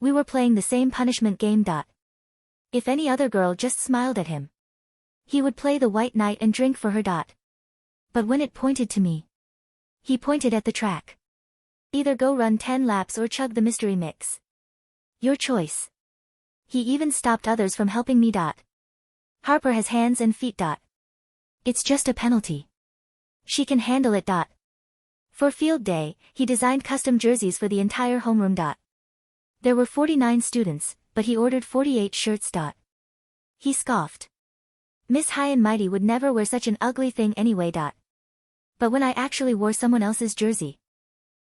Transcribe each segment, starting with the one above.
We were playing the same punishment game. If any other girl just smiled at him, he would play the white knight and drink for her. But when it pointed to me, he pointed at the track. Either go run 10 laps or chug the mystery mix. Your choice. He even stopped others from helping me. Harper has hands and feet. It's just a penalty. She can handle it. For field day, he designed custom jerseys for the entire homeroom. There were 49 students, but he ordered 48 shirts. He scoffed. Miss High and Mighty would never wear such an ugly thing anyway. But when I actually wore someone else's jersey,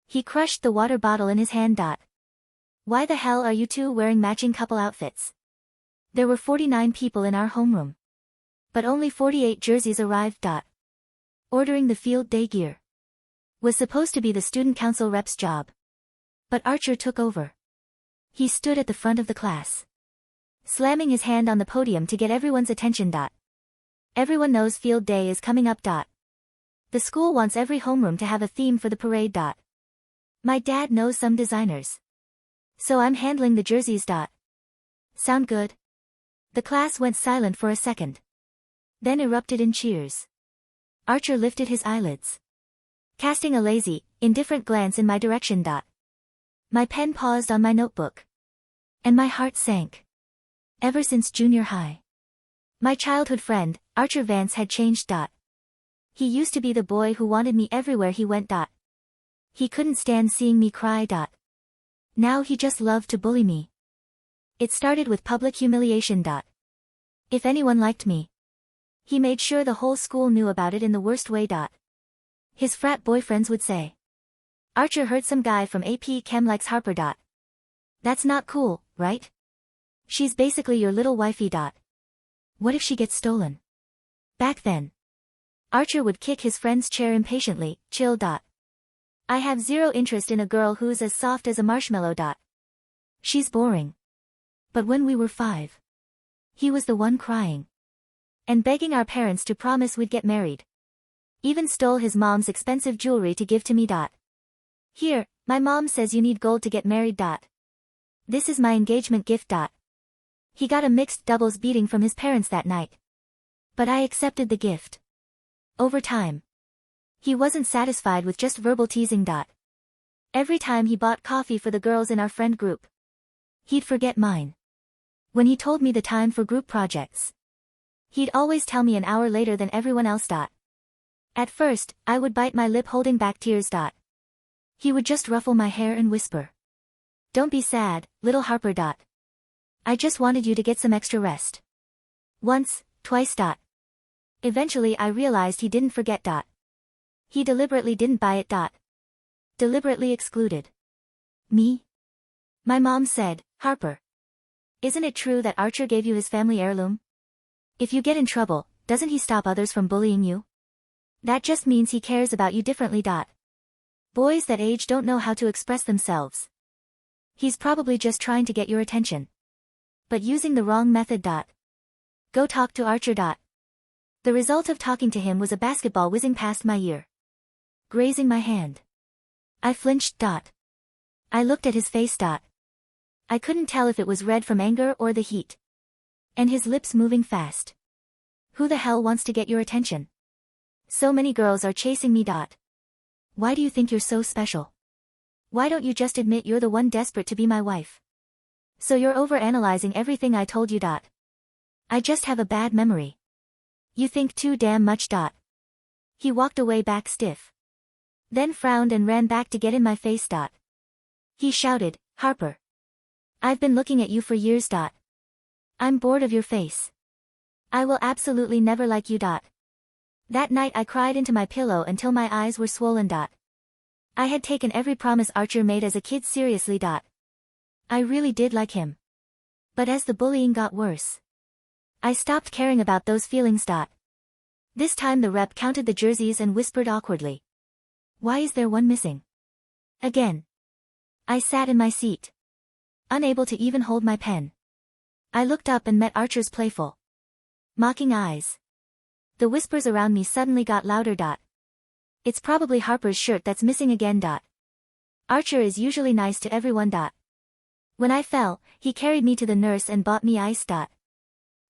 he crushed the water bottle in his hand. Why the hell are you two wearing matching couple outfits? There were 49 people in our homeroom, but only 48 jerseys arrived. Ordering the field day gear was supposed to be the student council rep's job, but Archer took over. He stood at the front of the class, slamming his hand on the podium to get everyone's attention. Everyone knows field day is coming up. The school wants every homeroom to have a theme for the parade. My dad knows some designers, so I'm handling the jerseys. Sound good? The class went silent for a second, then erupted in cheers. Archer lifted his eyelids, casting a lazy, indifferent glance in my direction. My pen paused on my notebook, and my heart sank. Ever since junior high, my childhood friend, Archer Vance, had changed. He used to be the boy who wanted me everywhere he went. He couldn't stand seeing me cry. Now he just loved to bully me. It started with public humiliation. If anyone liked me, he made sure the whole school knew about it in the worst way. His frat boyfriends would say, "Archer heard some guy from AP Chem likes Harper. That's not cool, right? She's basically your little wifey. What if she gets stolen?" Back then, Archer would kick his friend's chair impatiently. "Chill. I have zero interest in a girl who's as soft as a marshmallow. She's boring." But when we were 5, he was the one crying and begging our parents to promise we'd get married. Even stole his mom's expensive jewelry to give to me. "Here, my mom says you need gold to get married. This is my engagement gift." He got a mixed doubles beating from his parents that night, but I accepted the gift. Over time, he wasn't satisfied with just verbal teasing. Every time he bought coffee for the girls in our friend group, he'd forget mine. When he told me the time for group projects, he'd always tell me an hour later than everyone else. At first, I would bite my lip holding back tears. He would just ruffle my hair and whisper, "Don't be sad, little Harper. I just wanted you to get some extra rest." Once, twice. Eventually I realized he didn't forget. He deliberately didn't buy it. Deliberately excluded me. My mom said, "Harper, isn't it true that Archer gave you his family heirloom? If you get in trouble, doesn't he stop others from bullying you? That just means he cares about you differently. Boys that age don't know how to express themselves. He's probably just trying to get your attention, but using the wrong method. Go talk to Archer. The result of talking to him was a basketball whizzing past my ear, grazing my hand. I flinched. I looked at his face. I couldn't tell if it was red from anger or the heat. And his lips moving fast. "Who the hell wants to get your attention? So many girls are chasing me. Why do you think you're so special? Why don't you just admit you're the one desperate to be my wife? So you're overanalyzing everything I told you. I just have a bad memory. You think too damn much. He walked away back stiff, then frowned and ran back to get in my face. He shouted, "Harper, I've been looking at you for years. I'm bored of your face. I will absolutely never like you. That night I cried into my pillow until my eyes were swollen. I had taken every promise Archer made as a kid seriously. I really did like him. But as the bullying got worse, I stopped caring about those feelings. This time the rep counted the jerseys and whispered awkwardly, "Why is there one missing?" Again. I sat in my seat, unable to even hold my pen. I looked up and met Archer's playful, mocking eyes. The whispers around me suddenly got louder. "It's probably Harper's shirt that's missing again. Archer is usually nice to everyone. When I fell, he carried me to the nurse and bought me ice.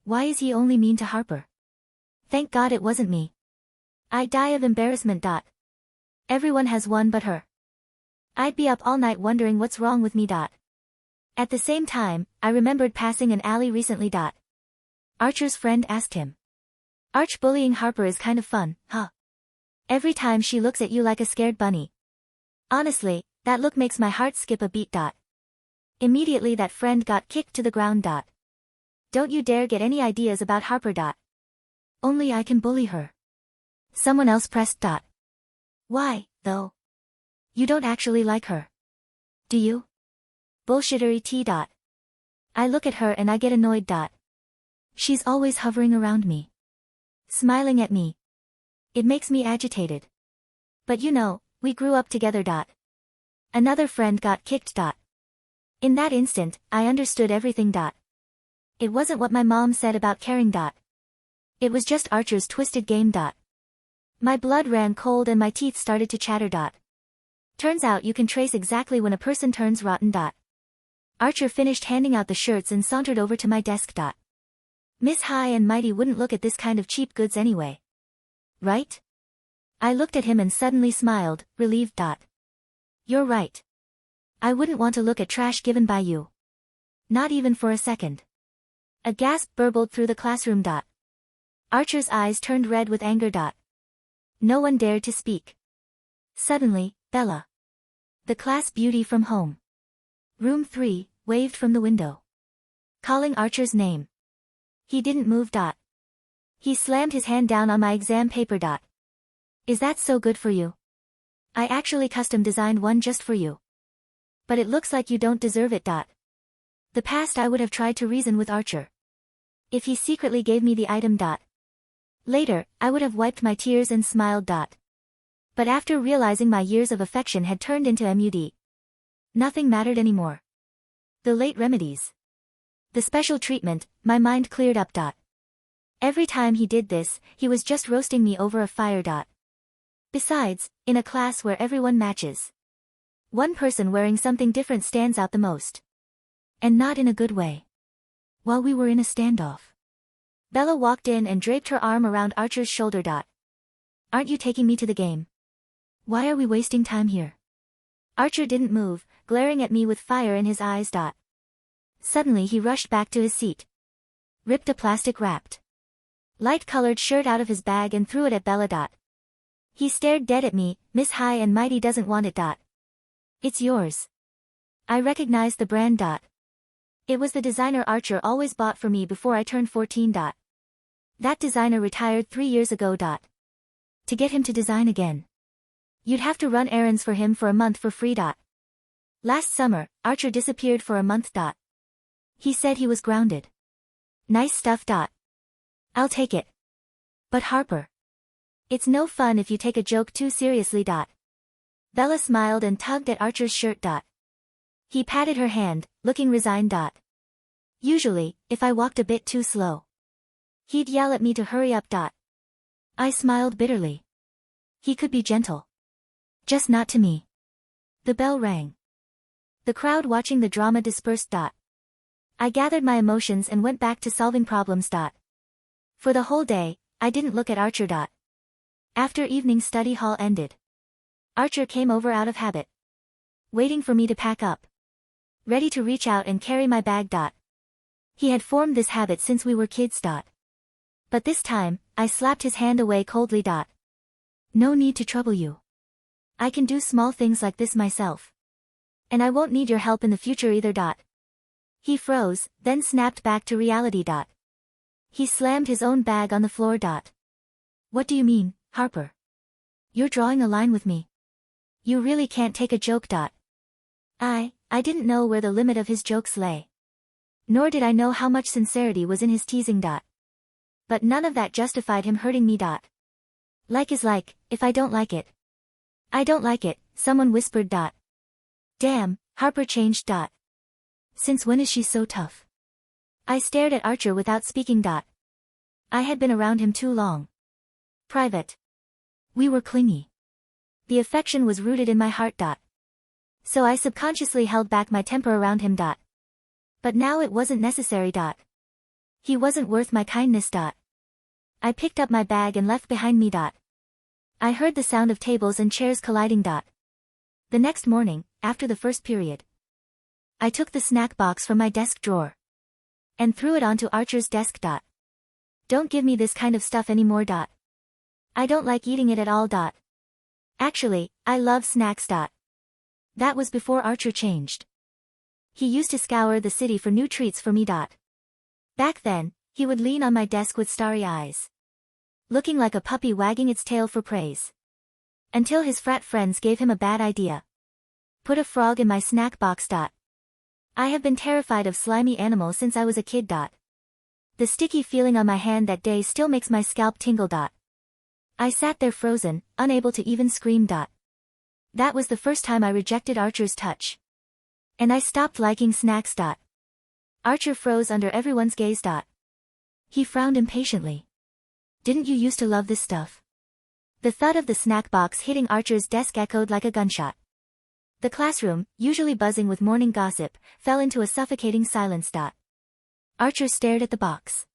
Why is he only mean to Harper? Thank God it wasn't me. I die of embarrassment. Everyone has one but her. I'd be up all night wondering what's wrong with me. At the same time, I remembered passing an alley recently. Archer's friend asked him. Arch, bullying Harper is kind of fun, huh? Every time she looks at you like a scared bunny. Honestly, that look makes my heart skip a beat. Immediately that friend got kicked to the ground. Don't you dare get any ideas about Harper. Only I can bully her. Someone else pressed. Why, though? You don't actually like her. Do you? Bullshittery T. I look at her and I get annoyed. She's always hovering around me. Smiling at me. It makes me agitated. But you know, we grew up together. Another friend got kicked. In that instant, I understood everything. It wasn't what my mom said about caring. It was just Archer's twisted game. My blood ran cold and my teeth started to chatter. Turns out you can trace exactly when a person turns rotten. Archer finished handing out the shirts and sauntered over to my desk. Miss High and Mighty wouldn't look at this kind of cheap goods anyway. Right? I looked at him and suddenly smiled, relieved. You're right. I wouldn't want to look at trash given by you. Not even for a second. A gasp burbled through the classroom. Archer's eyes turned red with anger. No one dared to speak. Suddenly, Bella, the class beauty from home, room 3, waved from the window, calling Archer's name. He didn't move. He slammed his hand down on my exam paper. Is that so good for you? I actually custom designed one just for you. But it looks like you don't deserve it. The past I would have tried to reason with Archer. If he secretly gave me the item. Later, I would have wiped my tears and smiled. But after realizing my years of affection had turned into MUD, nothing mattered anymore. The late remedies, the special treatment, my mind cleared up. Every time he did this, he was just roasting me over a fire. Besides, in a class where everyone matches, one person wearing something different stands out the most. And not in a good way. While we were in a standoff, Bella walked in and draped her arm around Archer's shoulder. Aren't you taking me to the game? Why are we wasting time here? Archer didn't move, glaring at me with fire in his eyes. Suddenly he rushed back to his seat, ripped a plastic-wrapped, light-colored shirt out of his bag and threw it at Bella. He stared dead at me. Miss High and Mighty doesn't want it. It's yours. I recognized the brand. It was the designer Archer always bought for me before I turned 14. That designer retired 3 years ago. To get him to design again, you'd have to run errands for him for a month for free. Last summer, Archer disappeared for a month. He said he was grounded. Nice stuff. I'll take it. But Harper, it's no fun if you take a joke too seriously. Bella smiled and tugged at Archer's shirt. He patted her hand, looking resigned. Usually, if I walked a bit too slow, he'd yell at me to hurry up. I smiled bitterly. He could be gentle. Just not to me. The bell rang. The crowd watching the drama dispersed. I gathered my emotions and went back to solving problems. For the whole day, I didn't look at Archer. After evening study hall ended, Archer came over out of habit, waiting for me to pack up, ready to reach out and carry my bag. He had formed this habit since we were kids. But this time, I slapped his hand away coldly. No need to trouble you. I can do small things like this myself. And I won't need your help in the future either. He froze, then snapped back to reality. He slammed his own bag on the floor. What do you mean, Harper? You're drawing a line with me. You really can't take a joke. I didn't know where the limit of his jokes lay. Nor did I know how much sincerity was in his teasing. But none of that justified him hurting me. Like is like, if I don't like it, I don't like it, someone whispered. Damn, Harper changed. Since when is she so tough? I stared at Archer without speaking. I had been around him too long. Private. We were clingy. The affection was rooted in my heart. So I subconsciously held back my temper around him. But now it wasn't necessary. He wasn't worth my kindness. I picked up my bag and left behind me. I heard the sound of tables and chairs colliding. The next morning, after the first period, I took the snack box from my desk drawer and threw it onto Archer's desk. Don't give me this kind of stuff anymore. I don't like eating it at all. Actually, I love snacks. That was before Archer changed. He used to scour the city for new treats for me. Back then, he would lean on my desk with starry eyes, looking like a puppy wagging its tail for praise. Until his frat friends gave him a bad idea. Put a frog in my snack box. I have been terrified of slimy animals since I was a kid. The sticky feeling on my hand that day still makes my scalp tingle. I sat there frozen, unable to even scream. That was the first time I rejected Archer's touch. And I stopped liking snacks. Archer froze under everyone's gaze. He frowned impatiently. Didn't you used to love this stuff? The thud of the snack box hitting Archer's desk echoed like a gunshot. The classroom, usually buzzing with morning gossip, fell into a suffocating silence. Archer stared at the box.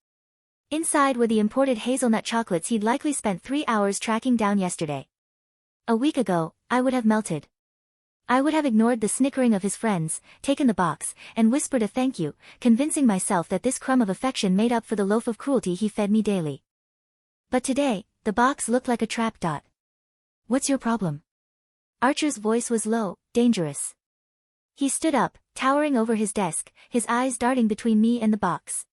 Inside were the imported hazelnut chocolates he'd likely spent 3 hours tracking down yesterday. A week ago, I would have melted. I would have ignored the snickering of his friends, taken the box, and whispered a thank you, convincing myself that this crumb of affection made up for the loaf of cruelty he fed me daily. But today, the box looked like a trap. What's your problem? Archer's voice was low, dangerous. He stood up, towering over his desk, his eyes darting between me and the box.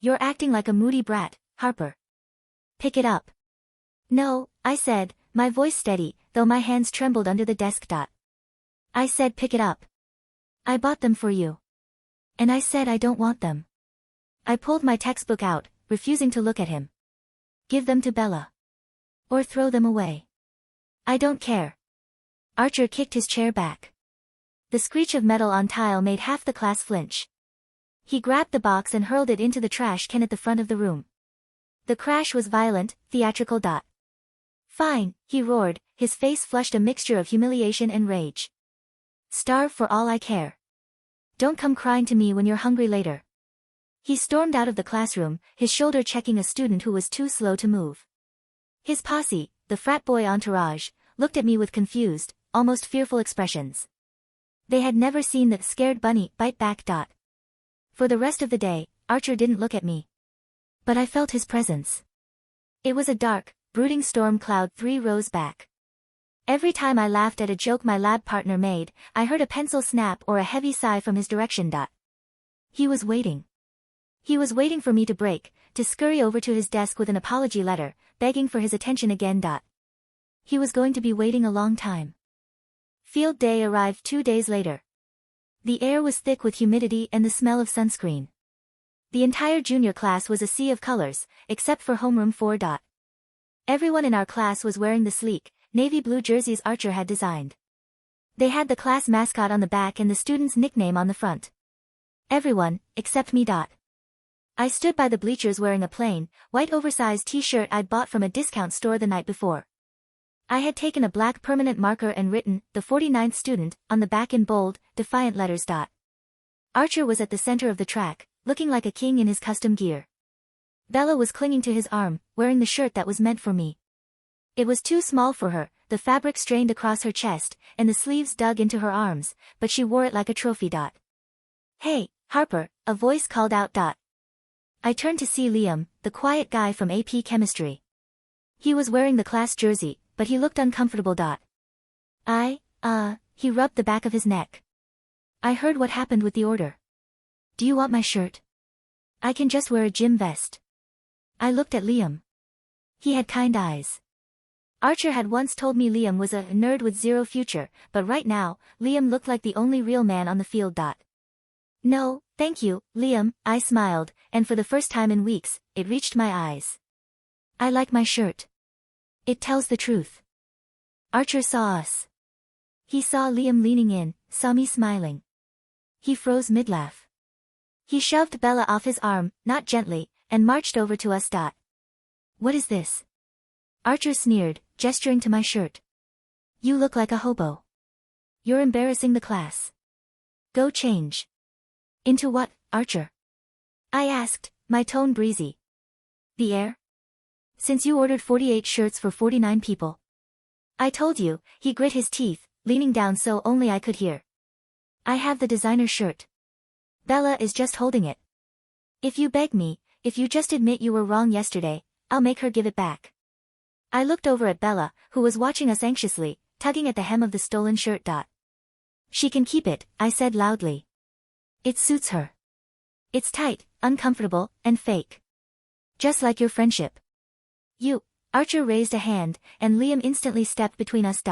You're acting like a moody brat, Harper. Pick it up. No, I said, my voice steady, though my hands trembled under the desk. I said pick it up. I bought them for you. And I said I don't want them. I pulled my textbook out, refusing to look at him. Give them to Bella. Or throw them away. I don't care. Archer kicked his chair back. The screech of metal on tile made half the class flinch. He grabbed the box and hurled it into the trash can at the front of the room. The crash was violent, theatrical. Fine, he roared, his face flushed a mixture of humiliation and rage. Starve for all I care. Don't come crying to me when you're hungry later. He stormed out of the classroom, his shoulder checking a student who was too slow to move. His posse, the frat boy entourage, looked at me with confused, almost fearful expressions. They had never seen that scared bunny bite back. For the rest of the day, Archer didn't look at me. But I felt his presence. It was a dark, brooding storm cloud 3 rows back. Every time I laughed at a joke my lab partner made, I heard a pencil snap or a heavy sigh from his direction. He was waiting. He was waiting for me to break, to scurry over to his desk with an apology letter, begging for his attention again. He was going to be waiting a long time. Field day arrived 2 days later. The air was thick with humidity and the smell of sunscreen. The entire junior class was a sea of colors, except for homeroom 4. Everyone in our class was wearing the sleek, navy blue jerseys Archer had designed. They had the class mascot on the back and the student's nickname on the front. Everyone, except me. I stood by the bleachers wearing a plain, white oversized t-shirt I'd bought from a discount store the night before. I had taken a black permanent marker and written, the 49th student, on the back in bold, defiant letters. Archer was at the center of the track, looking like a king in his custom gear. Bella was clinging to his arm, wearing the shirt that was meant for me. It was too small for her, the fabric strained across her chest, and the sleeves dug into her arms, but she wore it like a trophy. Hey, Harper, a voice called out. I turned to see Liam, the quiet guy from AP Chemistry. He was wearing the class jersey, but he looked uncomfortable. He rubbed the back of his neck. I heard what happened with the order. Do you want my shirt? I can just wear a gym vest. I looked at Liam. He had kind eyes. Archer had once told me Liam was a nerd with zero future, but right now, Liam looked like the only real man on the field. No, thank you, Liam, I smiled, and for the first time in weeks, it reached my eyes. I like my shirt. It tells the truth. Archer saw us. He saw Liam leaning in, saw me smiling. He froze mid-laugh. He shoved Bella off his arm, not gently, and marched over to us. What is this? Archer sneered, gesturing to my shirt. You look like a hobo. You're embarrassing the class. Go change. Into what, Archer? I asked, my tone breezy. The air? Since you ordered 48 shirts for 49 people. I told you, he grit his teeth, leaning down so only I could hear. I have the designer shirt. Bella is just holding it. If you beg me, if you just admit you were wrong yesterday, I'll make her give it back. I looked over at Bella, who was watching us anxiously, tugging at the hem of the stolen shirt. She can keep it, I said loudly. It suits her. It's tight, uncomfortable, and fake. Just like your friendship. You, Archer raised a hand, and Liam instantly stepped between us.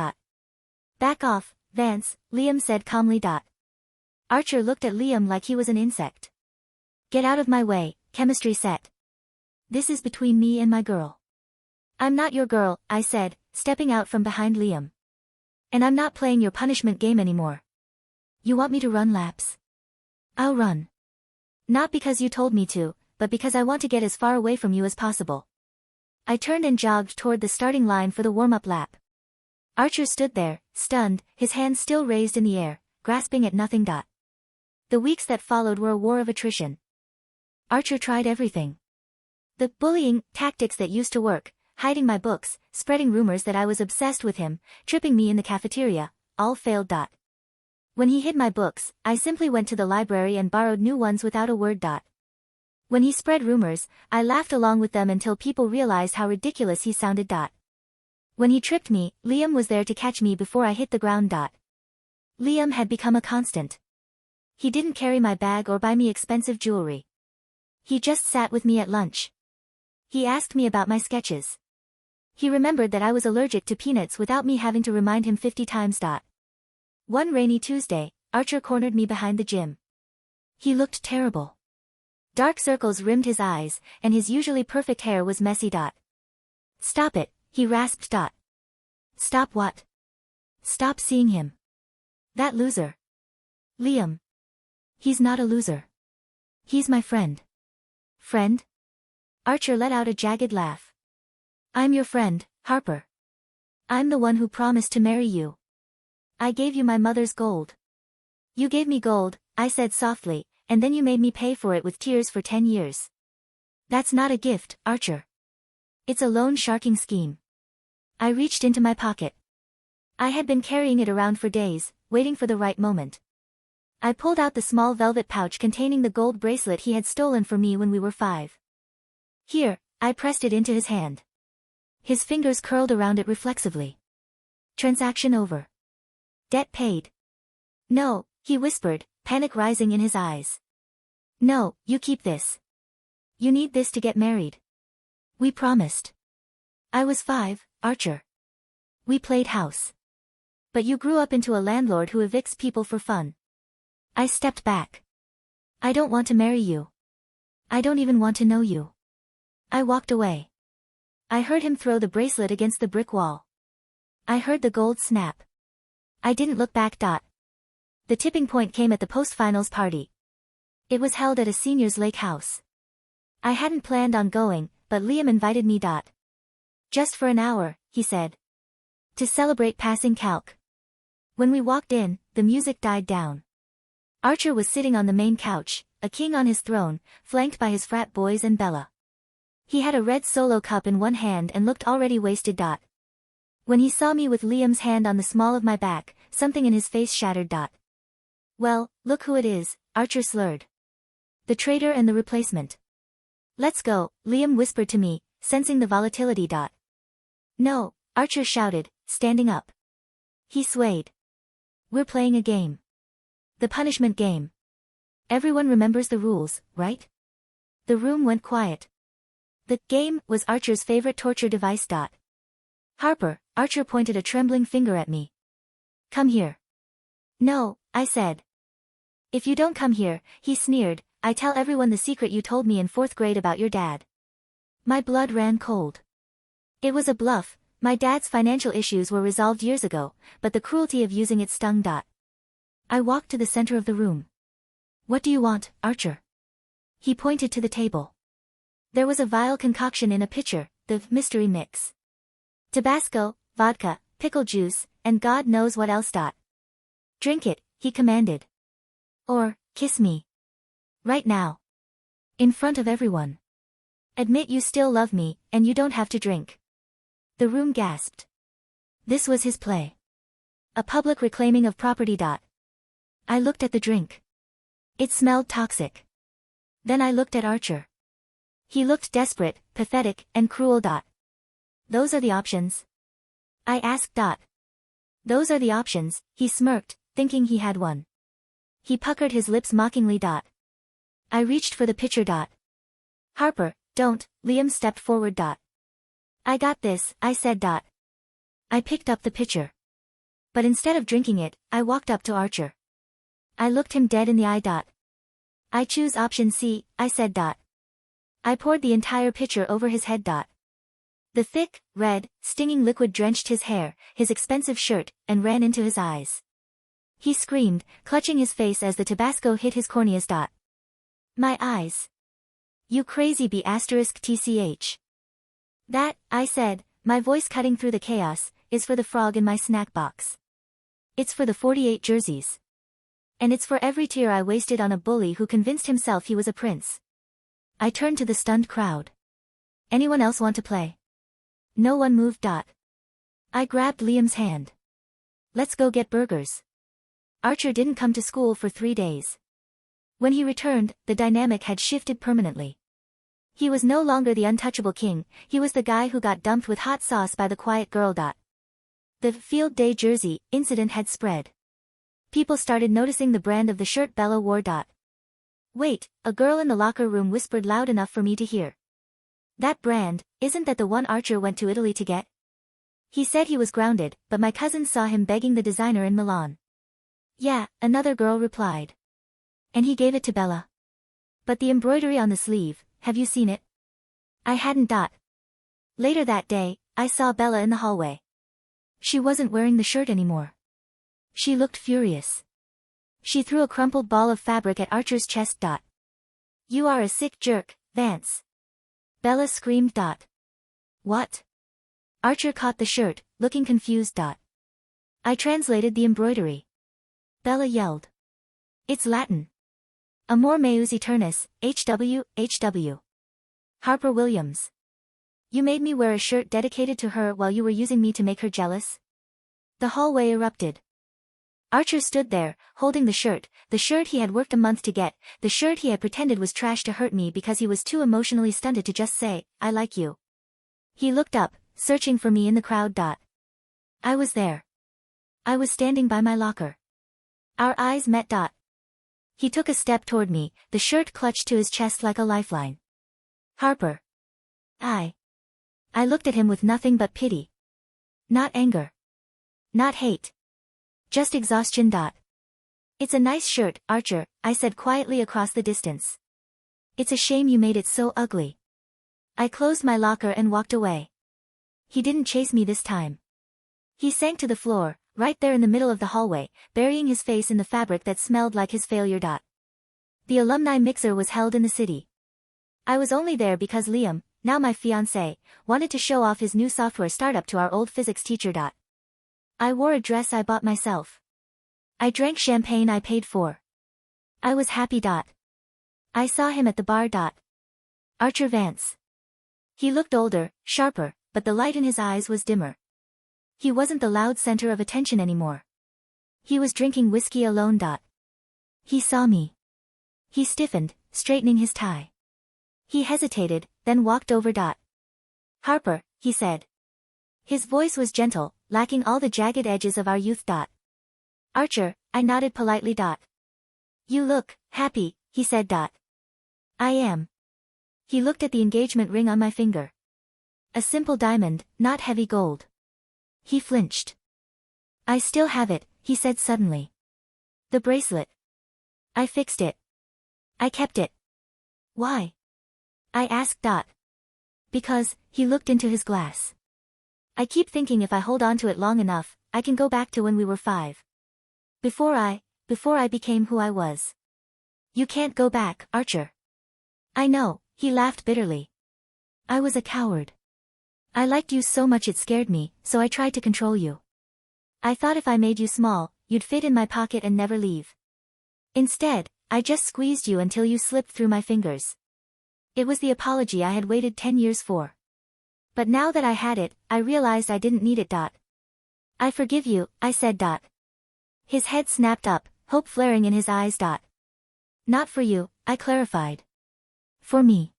Back off, Vance, Liam said calmly. Archer looked at Liam like he was an insect. Get out of my way, chemistry set. This is between me and my girl. I'm not your girl, I said, stepping out from behind Liam. And I'm not playing your punishment game anymore. You want me to run laps? I'll run. Not because you told me to, but because I want to get as far away from you as possible. I turned and jogged toward the starting line for the warm-up lap. Archer stood there, stunned, his hands still raised in the air, grasping at nothing. The weeks that followed were a war of attrition. Archer tried everything. The bullying tactics that used to work, hiding my books, spreading rumors that I was obsessed with him, tripping me in the cafeteria, all failed. When he hid my books, I simply went to the library and borrowed new ones without a word. When he spread rumors, I laughed along with them until people realized how ridiculous he sounded. When he tripped me, Liam was there to catch me before I hit the ground. Liam had become a constant. He didn't carry my bag or buy me expensive jewelry. He just sat with me at lunch. He asked me about my sketches. He remembered that I was allergic to peanuts without me having to remind him 50 times. One rainy Tuesday, Archer cornered me behind the gym. He looked terrible. Dark circles rimmed his eyes, and his usually perfect hair was messy. Stop it, he rasped. Stop what? Stop seeing him. That loser. Liam. He's not a loser. He's my friend. Friend? Archer let out a jagged laugh. I'm your friend, Harper. I'm the one who promised to marry you. I gave you my mother's gold. You gave me gold, I said softly, and then you made me pay for it with tears for 10 years. That's not a gift, Archer. It's a loan sharking scheme. I reached into my pocket. I had been carrying it around for days, waiting for the right moment. I pulled out the small velvet pouch containing the gold bracelet he had stolen from me when we were 5. Here, I pressed it into his hand. His fingers curled around it reflexively. Transaction over. Debt paid. No, he whispered, panic rising in his eyes. No, you keep this. You need this to get married. We promised. I was 5, Archer. We played house. But you grew up into a landlord who evicts people for fun. I stepped back. I don't want to marry you. I don't even want to know you. I walked away. I heard him throw the bracelet against the brick wall. I heard the gold snap. I didn't look back. The tipping point came at the post-finals party. It was held at a seniors' lake house. I hadn't planned on going, but Liam invited me. Just for an hour, he said. To celebrate passing calc. When we walked in, the music died down. Archer was sitting on the main couch, a king on his throne, flanked by his frat boys and Bella. He had a red Solo cup in one hand and looked already wasted. When he saw me with Liam's hand on the small of my back, something in his face shattered. Well, look who it is, Archer slurred. The traitor and the replacement. Let's go, Liam whispered to me, sensing the volatility. No, Archer shouted, standing up. He swayed. We're playing a game. The punishment game. Everyone remembers the rules, right? The room went quiet. The game was Archer's favorite torture device. Harper, Archer pointed a trembling finger at me. Come here. No, I said. If you don't come here, he sneered, I tell everyone the secret you told me in 4th grade about your dad. My blood ran cold. It was a bluff, my dad's financial issues were resolved years ago, but the cruelty of using it stung. I walked to the center of the room. What do you want, Archer? He pointed to the table. There was a vile concoction in a pitcher, the mystery mix. Tabasco, vodka, pickle juice, and God knows what else. Drink it, he commanded. Or, kiss me. Right now. In front of everyone. Admit you still love me, and you don't have to drink. The room gasped. This was his play. A public reclaiming of property. I looked at the drink. It smelled toxic. Then I looked at Archer. He looked desperate, pathetic, and cruel. Those are the options? I asked. Those are the options, he smirked, thinking he had one. He puckered his lips mockingly. I reached for the pitcher. Harper, don't, Liam stepped forward. I got this, I said. I picked up the pitcher. But instead of drinking it, I walked up to Archer. I looked him dead in the eye. I choose option C, I said. I poured the entire pitcher over his head. The thick, red, stinging liquid drenched his hair, his expensive shirt, and ran into his eyes. He screamed, clutching his face as the Tabasco hit his corneas. My eyes. You crazy B***tch. That, I said, my voice cutting through the chaos, is for the frog in my snack box. It's for the 48 jerseys. And it's for every tear I wasted on a bully who convinced himself he was a prince. I turned to the stunned crowd. Anyone else want to play? No one moved. I grabbed Liam's hand. Let's go get burgers. Archer didn't come to school for 3 days. When he returned, the dynamic had shifted permanently. He was no longer the untouchable king, he was the guy who got dumped with hot sauce by the quiet girl. The field day jersey incident had spread. People started noticing the brand of the shirt Bella wore. Wait, a girl in the locker room whispered loud enough for me to hear. That brand, isn't that the one Archer went to Italy to get? He said he was grounded, but my cousin saw him begging the designer in Milan. Yeah, another girl replied. And he gave it to Bella. But the embroidery on the sleeve, have you seen it? I hadn't. Later that day, I saw Bella in the hallway. She wasn't wearing the shirt anymore. She looked furious. She threw a crumpled ball of fabric at Archer's chest. You are a sick jerk, Vance. Bella screamed. What? Archer caught the shirt, looking confused. I translated the embroidery. Bella yelled. It's Latin. Amor meus aeternus, HW, HW. Harper Williams. You made me wear a shirt dedicated to her while you were using me to make her jealous? The hallway erupted. Archer stood there, holding the shirt he had worked a month to get, the shirt he had pretended was trash to hurt me because he was too emotionally stunted to just say, I like you. He looked up, searching for me in the crowd. I was there. I was standing by my locker. Our eyes met. He took a step toward me, the shirt clutched to his chest like a lifeline. Harper. I looked at him with nothing but pity. Not anger. Not hate. Just exhaustion. It's a nice shirt, Archer, I said quietly across the distance. It's a shame you made it so ugly. I closed my locker and walked away. He didn't chase me this time. He sank to the floor, right there in the middle of the hallway, burying his face in the fabric that smelled like his failure. The alumni mixer was held in the city. I was only there because Liam, now my fiancé, wanted to show off his new software startup to our old physics teacher. I wore a dress I bought myself. I drank champagne I paid for. I was happy. I saw him at the bar. Archer Vance. He looked older, sharper, but the light in his eyes was dimmer. He wasn't the loud center of attention anymore. He was drinking whiskey alone. He saw me. He stiffened, straightening his tie. He hesitated, then walked over. Harper, he said. His voice was gentle, lacking all the jagged edges of our youth. Archer, I nodded politely. You look happy, he said. I am. He looked at the engagement ring on my finger. A simple diamond, not heavy gold. He flinched. I still have it, he said suddenly. The bracelet. I fixed it. I kept it. Why? I asked. Because, he looked into his glass. I keep thinking if I hold on to it long enough, I can go back to when we were 5. Before I became who I was. You can't go back, Archer. I know, he laughed bitterly. I was a coward. I liked you so much it scared me, so I tried to control you. I thought if I made you small, you'd fit in my pocket and never leave. Instead, I just squeezed you until you slipped through my fingers. It was the apology I had waited 10 years for. But now that I had it, I realized I didn't need it. I forgive you, I said. His head snapped up, hope flaring in his eyes. Not for you, I clarified. For me.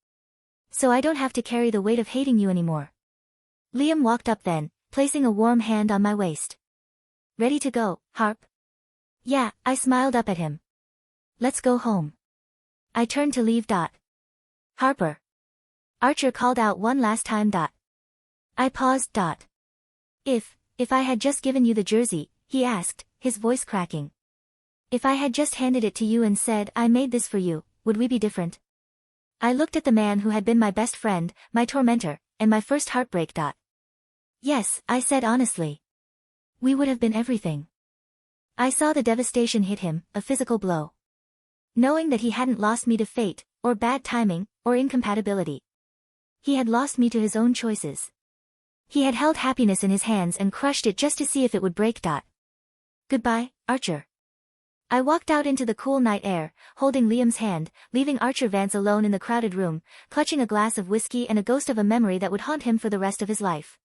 So I don't have to carry the weight of hating you anymore. Liam walked up then, placing a warm hand on my waist. Ready to go, Harp? Yeah, I smiled up at him. Let's go home. I turned to leave. Harper. Archer called out one last time. I paused. If I had just given you the jersey, he asked, his voice cracking. If I had just handed it to you and said, I made this for you, would we be different? I looked at the man who had been my best friend, my tormentor, and my first heartbreak. Yes, I said honestly. We would have been everything. I saw the devastation hit him, a physical blow. Knowing that he hadn't lost me to fate, or bad timing, or incompatibility. He had lost me to his own choices. He had held happiness in his hands and crushed it just to see if it would break. Goodbye, Archer. I walked out into the cool night air, holding Liam's hand, leaving Archer Vance alone in the crowded room, clutching a glass of whiskey and a ghost of a memory that would haunt him for the rest of his life.